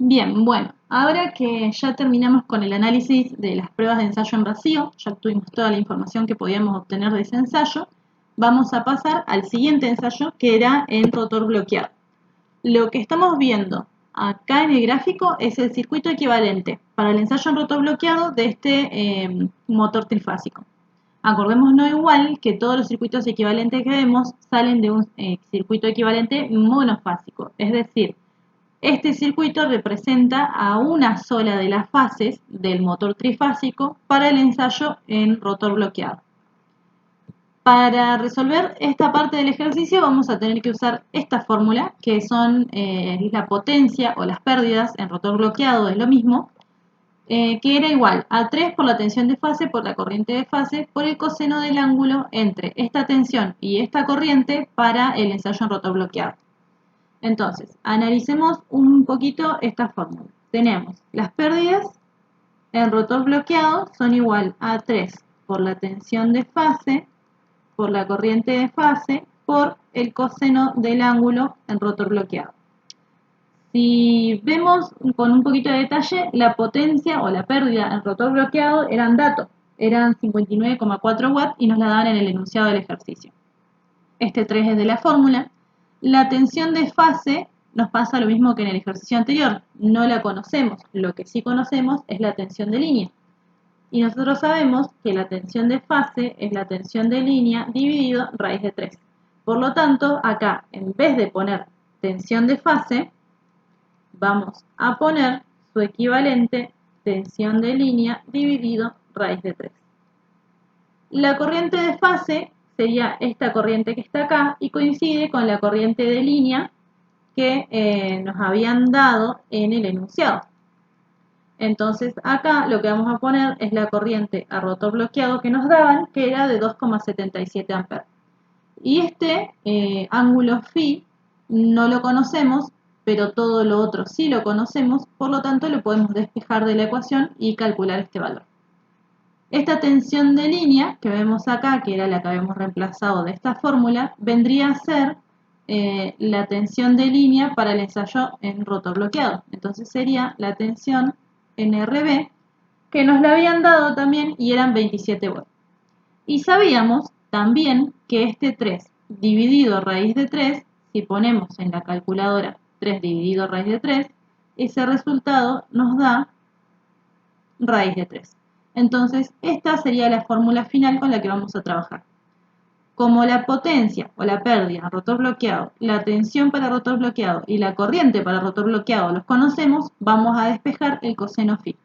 Bien, bueno, ahora que ya terminamos con el análisis de las pruebas de ensayo en vacío, ya obtuvimos toda la información que podíamos obtener de ese ensayo, vamos a pasar al siguiente ensayo que era en rotor bloqueado. Lo que estamos viendo acá en el gráfico es el circuito equivalente para el ensayo en rotor bloqueado de este motor trifásico. Acordémonos igual que todos los circuitos equivalentes que vemos salen de un circuito equivalente monofásico, es decir, este circuito representa a una sola de las fases del motor trifásico para el ensayo en rotor bloqueado. Para resolver esta parte del ejercicio vamos a tener que usar esta fórmula, que son la potencia o las pérdidas en rotor bloqueado, es lo mismo, que era igual a 3 por la tensión de fase por la corriente de fase por el coseno del ángulo entre esta tensión y esta corriente para el ensayo en rotor bloqueado. Entonces, analicemos un poquito esta fórmula. Tenemos las pérdidas en rotor bloqueado son igual a 3 por la tensión de fase por la corriente de fase por el coseno del ángulo en rotor bloqueado. Si vemos con un poquito de detalle, la potencia o la pérdida en rotor bloqueado eran datos, eran 59,4 watts y nos la dan en el enunciado del ejercicio. Este 3 es de la fórmula. La tensión de fase nos pasa lo mismo que en el ejercicio anterior, no la conocemos, lo que sí conocemos es la tensión de línea. Y nosotros sabemos que la tensión de fase es la tensión de línea dividido raíz de 3. Por lo tanto, acá, en vez de poner tensión de fase, vamos a poner su equivalente tensión de línea dividido raíz de 3. La corriente de fase sería esta corriente que está acá y coincide con la corriente de línea que nos habían dado en el enunciado. Entonces acá lo que vamos a poner es la corriente a rotor bloqueado que nos daban, que era de 2,77 amperes. Y este ángulo phi no lo conocemos, pero todo lo otro sí lo conocemos, por lo tanto lo podemos despejar de la ecuación y calcular este valor. Esta tensión de línea que vemos acá, que era la que habíamos reemplazado de esta fórmula, vendría a ser la tensión de línea para el ensayo en rotor bloqueado. Entonces sería la tensión NRB, que nos la habían dado también y eran 27 volts. Y sabíamos también que este 3 dividido raíz de 3, si ponemos en la calculadora 3 dividido raíz de 3, ese resultado nos da raíz de 3. Entonces, esta sería la fórmula final con la que vamos a trabajar. Como la potencia o la pérdida en rotor bloqueado, la tensión para rotor bloqueado y la corriente para rotor bloqueado los conocemos, vamos a despejar el coseno phi.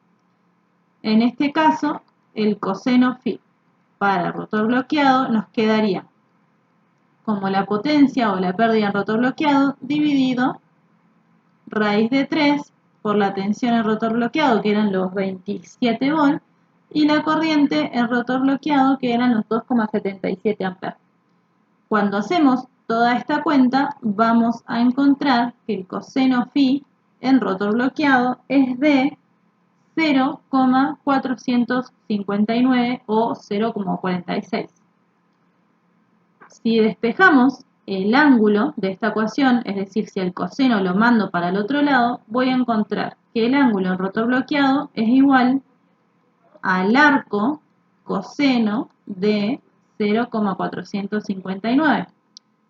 En este caso, el coseno phi para rotor bloqueado nos quedaría como la potencia o la pérdida en rotor bloqueado dividido raíz de 3 por la tensión en rotor bloqueado, que eran los 27 volts, y la corriente en rotor bloqueado, que eran los 2,77 amperes. Cuando hacemos toda esta cuenta, vamos a encontrar que el coseno phi en rotor bloqueado es de 0,459 o 0,46. Si despejamos el ángulo de esta ecuación, es decir, si el coseno lo mando para el otro lado, voy a encontrar que el ángulo en rotor bloqueado es igual al arco coseno de 0,459.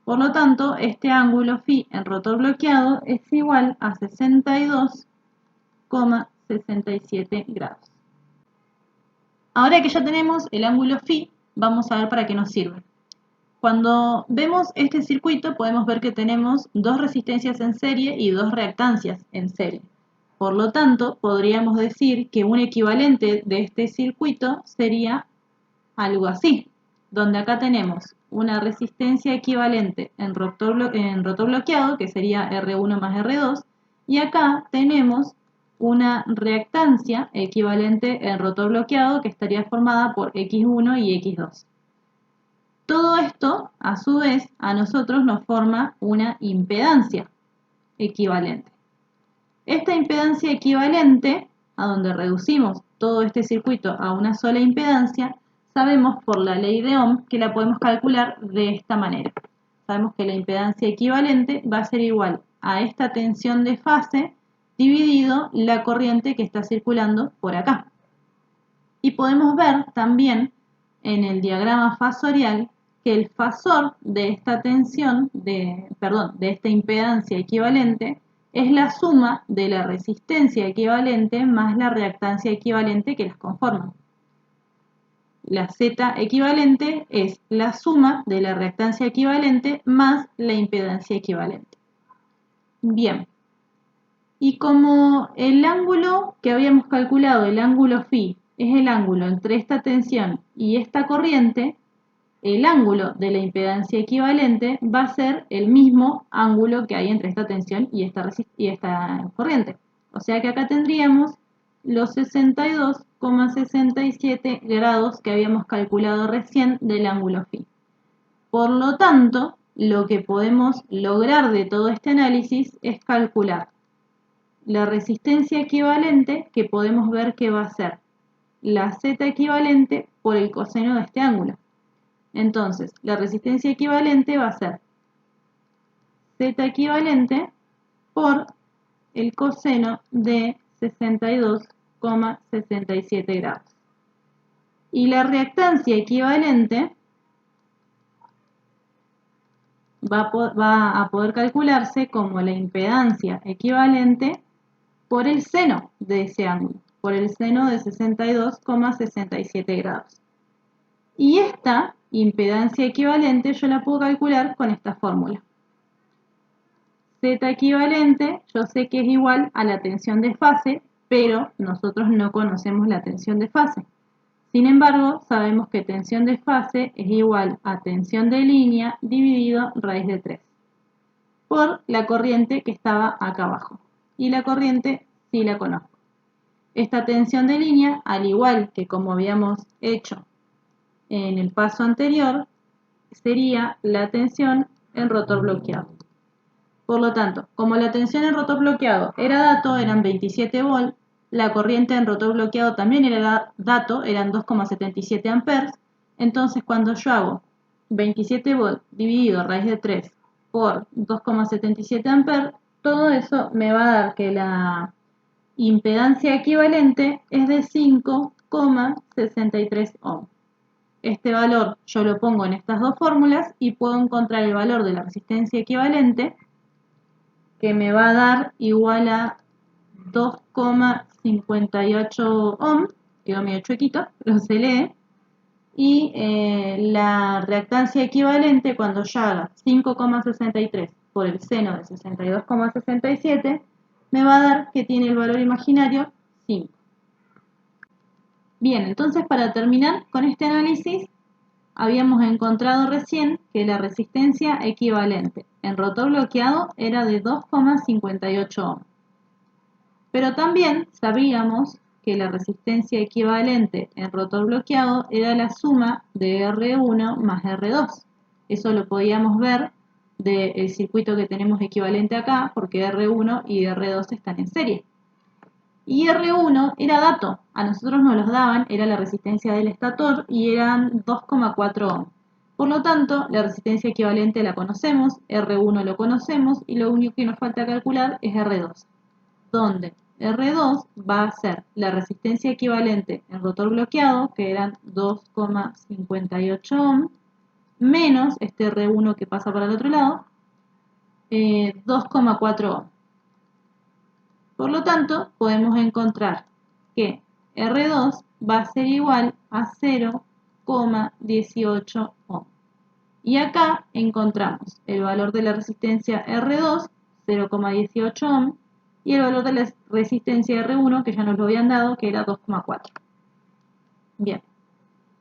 Por lo tanto, este ángulo phi en rotor bloqueado es igual a 62,67 grados. Ahora que ya tenemos el ángulo phi, vamos a ver para qué nos sirve. Cuando vemos este circuito podemos ver que tenemos dos resistencias en serie y dos reactancias en serie. Por lo tanto, podríamos decir que un equivalente de este circuito sería algo así, donde acá tenemos una resistencia equivalente en rotor bloqueado, que sería R1 más R2, y acá tenemos una reactancia equivalente en rotor bloqueado que estaría formada por X1 y X2. Todo esto, a su vez, a nosotros nos forma una impedancia equivalente. Esta impedancia equivalente, a donde reducimos todo este circuito a una sola impedancia, sabemos por la ley de Ohm que la podemos calcular de esta manera. Sabemos que la impedancia equivalente va a ser igual a esta tensión de fase dividido la corriente que está circulando por acá. Y podemos ver también en el diagrama fasorial que el fasor de esta tensión, de esta impedancia equivalente, es la suma de la resistencia equivalente más la reactancia equivalente que las conforman. La Z equivalente es la suma de la reactancia equivalente más la impedancia equivalente. Bien. Y como el ángulo que habíamos calculado, el ángulo φ, es el ángulo entre esta tensión y esta corriente, el ángulo de la impedancia equivalente va a ser el mismo ángulo que hay entre esta tensión y esta corriente. O sea que acá tendríamos los 62,67 grados que habíamos calculado recién del ángulo φ. Por lo tanto, lo que podemos lograr de todo este análisis es calcular la resistencia equivalente, que podemos ver que va a ser la Z equivalente por el coseno de este ángulo. Entonces, la resistencia equivalente va a ser Z equivalente por el coseno de 62,67 grados. Y la reactancia equivalente va a poder calcularse como la impedancia equivalente por el seno de ese ángulo, por el seno de 62,67 grados. Y esta impedancia equivalente yo la puedo calcular con esta fórmula. Z equivalente yo sé que es igual a la tensión de fase, pero nosotros no conocemos la tensión de fase. Sin embargo, sabemos que tensión de fase es igual a tensión de línea dividido raíz de 3 por la corriente que estaba acá abajo. Y la corriente sí la conozco. Esta tensión de línea, al igual que como habíamos hecho en el paso anterior, sería la tensión en rotor bloqueado. Por lo tanto, como la tensión en rotor bloqueado era dato, eran 27 volts, la corriente en rotor bloqueado también era dato, eran 2,77 amperes, entonces cuando yo hago 27 volts dividido raíz de 3 por 2,77 amperes, todo eso me va a dar que la impedancia equivalente es de 5,63 ohm. Este valor yo lo pongo en estas dos fórmulas y puedo encontrar el valor de la resistencia equivalente, que me va a dar igual a 2,58 ohm, quedó medio chuequito, pero se lee, y la reactancia equivalente cuando yo haga 5,63 por el seno de 62,67 me va a dar que tiene el valor imaginario 5. Bien, entonces para terminar con este análisis, habíamos encontrado recién que la resistencia equivalente en rotor bloqueado era de 2,58 ohm. Pero también sabíamos que la resistencia equivalente en rotor bloqueado era la suma de R1 más R2. Eso lo podíamos ver del circuito que tenemos equivalente acá, porque R1 y R2 están en serie. Y R1 era dato, a nosotros nos los daban, era la resistencia del estator y eran 2,4 ohm. Por lo tanto, la resistencia equivalente la conocemos, R1 lo conocemos y lo único que nos falta calcular es R2, donde R2 va a ser la resistencia equivalente en rotor bloqueado, que eran 2,58 ohm, menos este R1 que pasa para el otro lado, 2,4 ohm. Por lo tanto, podemos encontrar que R2 va a ser igual a 0,18 ohm. Y acá encontramos el valor de la resistencia R2, 0,18 ohm, y el valor de la resistencia R1, que ya nos lo habían dado, que era 2,4. Bien,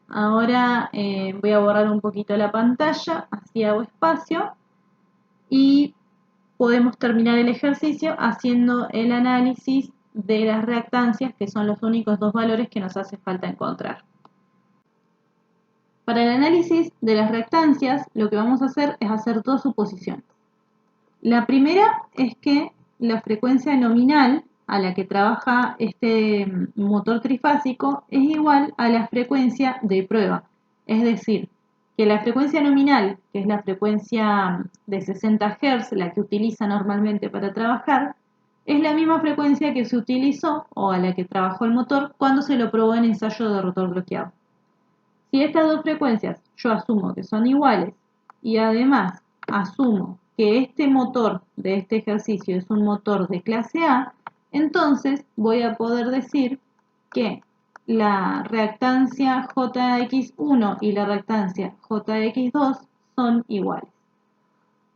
ahora voy a borrar un poquito la pantalla, así hago espacio, y podemos terminar el ejercicio haciendo el análisis de las reactancias, que son los únicos dos valores que nos hace falta encontrar. Para el análisis de las reactancias, lo que vamos a hacer es hacer dos suposiciones. La primera es que la frecuencia nominal a la que trabaja este motor trifásico es igual a la frecuencia de prueba. Es decir, que la frecuencia nominal, que es la frecuencia de 60 Hz, la que utiliza normalmente para trabajar, Es la misma frecuencia que se utilizó o a la que trabajó el motor cuando se lo probó en ensayo de rotor bloqueado. Si estas dos frecuencias yo asumo que son iguales y además asumo que este motor de este ejercicio es un motor de clase A, entonces voy a poder decir que la reactancia JX1 y la reactancia JX2 son iguales.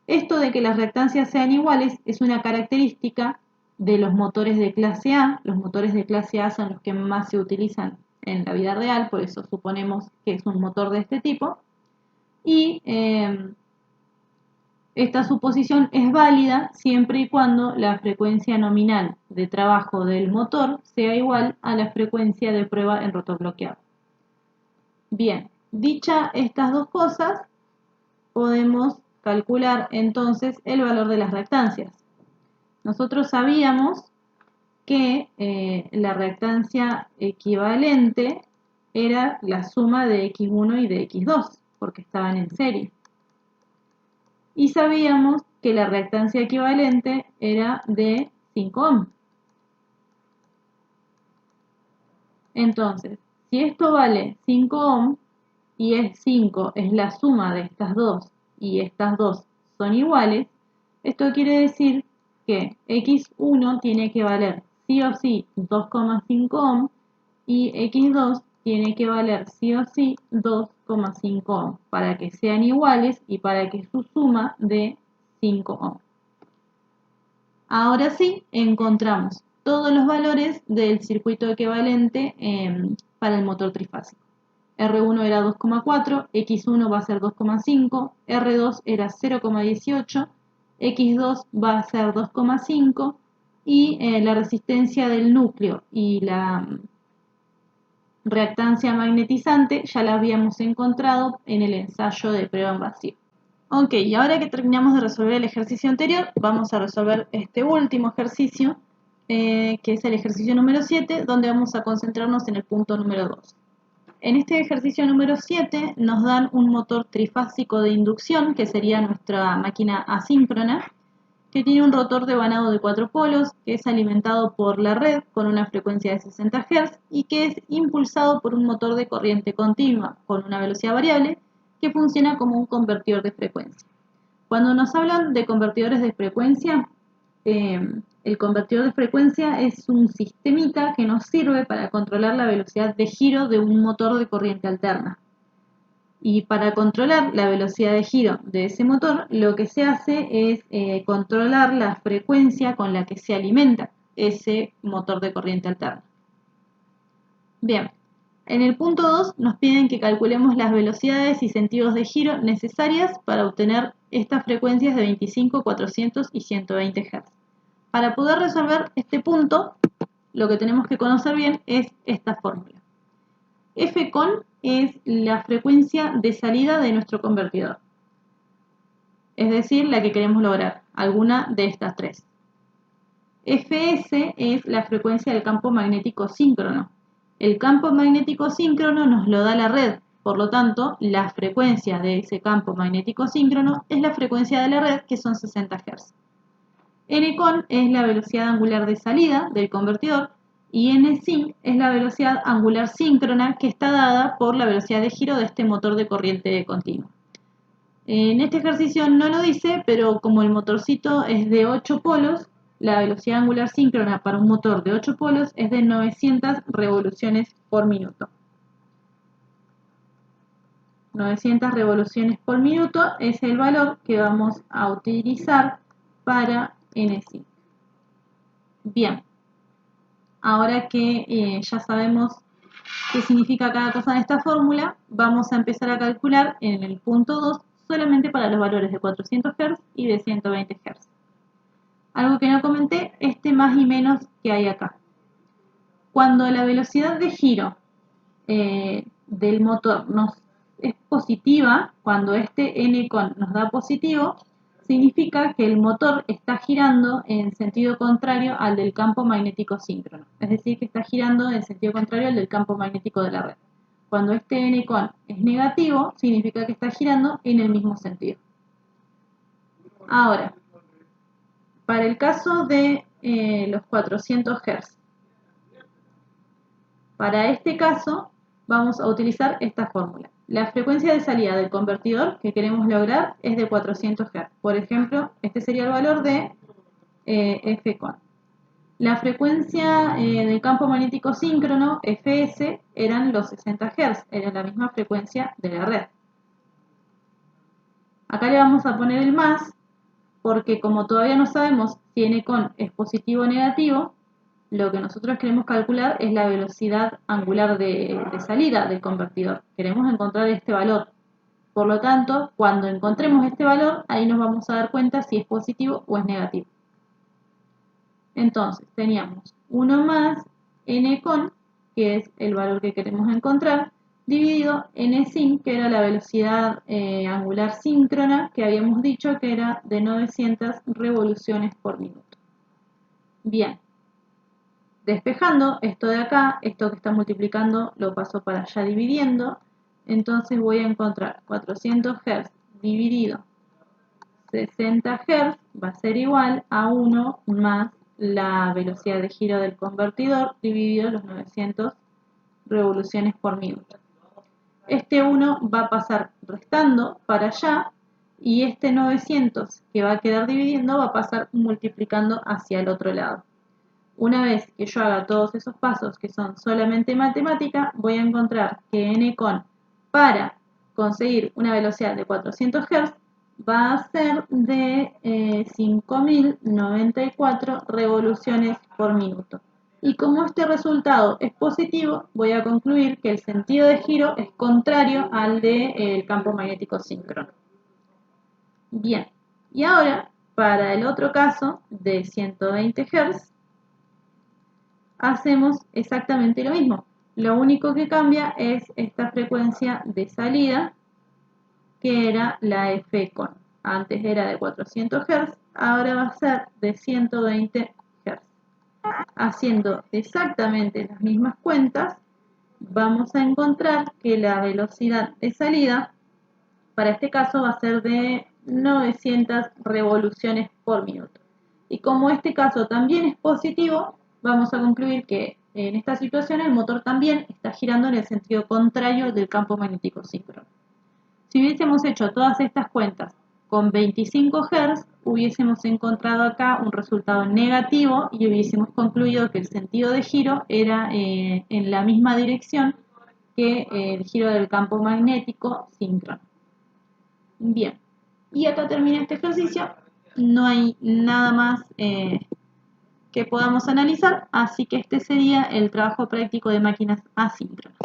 Esto de que las reactancias sean iguales es una característica de los motores de clase A. Los motores de clase A son los que más se utilizan en la vida real, por eso suponemos que es un motor de este tipo. Y esta suposición es válida siempre y cuando la frecuencia nominal de trabajo del motor sea igual a la frecuencia de prueba en rotor bloqueado. Bien, dicha estas dos cosas, podemos calcular entonces el valor de las reactancias. Nosotros sabíamos que la reactancia equivalente era la suma de X1 y de X2, porque estaban en serie. Y sabíamos que la reactancia equivalente era de 5 ohm. Entonces, si esto vale 5 ohm y 5 es la suma de estas dos y estas dos son iguales, esto quiere decir que X1 tiene que valer sí o sí 2,5 ohm y X2 tiene que valer sí o sí 2,5 ohm para que sean iguales y para que su suma dé 5 ohm. Ahora sí, encontramos todos los valores del circuito equivalente para el motor trifásico. R1 era 2,4, X1 va a ser 2,5, R2 era 0,18, X2 va a ser 2,5 y la resistencia del núcleo y la reactancia magnetizante ya la habíamos encontrado en el ensayo de prueba en vacío. Ok, y ahora que terminamos de resolver el ejercicio anterior, vamos a resolver este último ejercicio, que es el ejercicio número 7, donde vamos a concentrarnos en el punto número 2. En este ejercicio número 7 nos dan un motor trifásico de inducción, que sería nuestra máquina asíncrona, que tiene un rotor de vanado de 4 polos, que es alimentado por la red con una frecuencia de 60 Hz y que es impulsado por un motor de corriente continua con una velocidad variable que funciona como un convertidor de frecuencia. Cuando nos hablan de convertidores de frecuencia, el convertidor de frecuencia es un sistemita que nos sirve para controlar la velocidad de giro de un motor de corriente alterna. Y para controlar la velocidad de giro de ese motor, lo que se hace es controlar la frecuencia con la que se alimenta ese motor de corriente alterna. Bien, en el punto 2 nos piden que calculemos las velocidades y sentidos de giro necesarias para obtener estas frecuencias de 25, 400 y 120 Hz. Para poder resolver este punto, lo que tenemos que conocer bien es esta fórmula. Fcon es la frecuencia de salida de nuestro convertidor, es decir, la que queremos lograr, alguna de estas tres. Fs es la frecuencia del campo magnético síncrono. El campo magnético síncrono nos lo da la red, por lo tanto, la frecuencia de ese campo magnético síncrono es la frecuencia de la red, que son 60 Hz. Ncon es la velocidad angular de salida del convertidor y Nsync es la velocidad angular síncrona que está dada por la velocidad de giro de este motor de corriente continua. En este ejercicio no lo dice, pero como el motorcito es de 8 polos, la velocidad angular síncrona para un motor de 8 polos es de 900 revoluciones por minuto. 900 revoluciones por minuto es el valor que vamos a utilizar para Nsync. Bien, ahora que ya sabemos qué significa cada cosa en esta fórmula, vamos a empezar a calcular en el punto 2 solamente para los valores de 400 Hz y de 120 Hz. Algo que no comenté, este más y menos que hay acá. Cuando la velocidad de giro del motor es positiva, cuando este Ncon nos da positivo, significa que el motor está girando en sentido contrario al del campo magnético síncrono, es decir, que está girando en sentido contrario al del campo magnético de la red. Cuando este Ncon es negativo, significa que está girando en el mismo sentido. Ahora, para el caso de los 400 Hz. Para este caso vamos a utilizar esta fórmula. La frecuencia de salida del convertidor que queremos lograr es de 400 Hz. Por ejemplo, este sería el valor de Fcon. La frecuencia del campo magnético síncrono, Fs, eran los 60 Hz, era la misma frecuencia de la red. Acá le vamos a poner el más, porque como todavía no sabemos si Ncon es positivo o negativo, lo que nosotros queremos calcular es la velocidad angular de salida del convertidor. Queremos encontrar este valor. Por lo tanto, cuando encontremos este valor, ahí nos vamos a dar cuenta si es positivo o es negativo. Entonces, teníamos 1 más Ncon, que es el valor que queremos encontrar, dividido Ncin, que era la velocidad angular síncrona, que habíamos dicho que era de 900 revoluciones por minuto. Bien, despejando esto de acá, esto que está multiplicando lo paso para allá dividiendo, entonces voy a encontrar 400 Hz dividido 60 Hz va a ser igual a 1 más la velocidad de giro del convertidor dividido los 900 revoluciones por minuto. Este 1 va a pasar restando para allá y este 900 que va a quedar dividiendo va a pasar multiplicando hacia el otro lado. Una vez que yo haga todos esos pasos que son solamente matemática, voy a encontrar que Ncon para conseguir una velocidad de 400 Hz va a ser de 5094 revoluciones por minuto. Y como este resultado es positivo, voy a concluir que el sentido de giro es contrario al del campo magnético síncrono. Bien, y ahora para el otro caso de 120 Hz, hacemos exactamente lo mismo. Lo único que cambia es esta frecuencia de salida, que era la Fcon. Antes era de 400 Hz, ahora va a ser de 120 Hz. Haciendo exactamente las mismas cuentas, vamos a encontrar que la velocidad de salida, para este caso, va a ser de 900 revoluciones por minuto. Y como este caso también es positivo, vamos a concluir que en esta situación el motor también está girando en el sentido contrario del campo magnético síncrono. Si hubiésemos hecho todas estas cuentas con 25 Hz, hubiésemos encontrado acá un resultado negativo y hubiésemos concluido que el sentido de giro era en la misma dirección que el giro del campo magnético síncrono. Bien, y acá termina este ejercicio. No hay nada más que podamos analizar, así que este sería el trabajo práctico de máquinas asíncronas.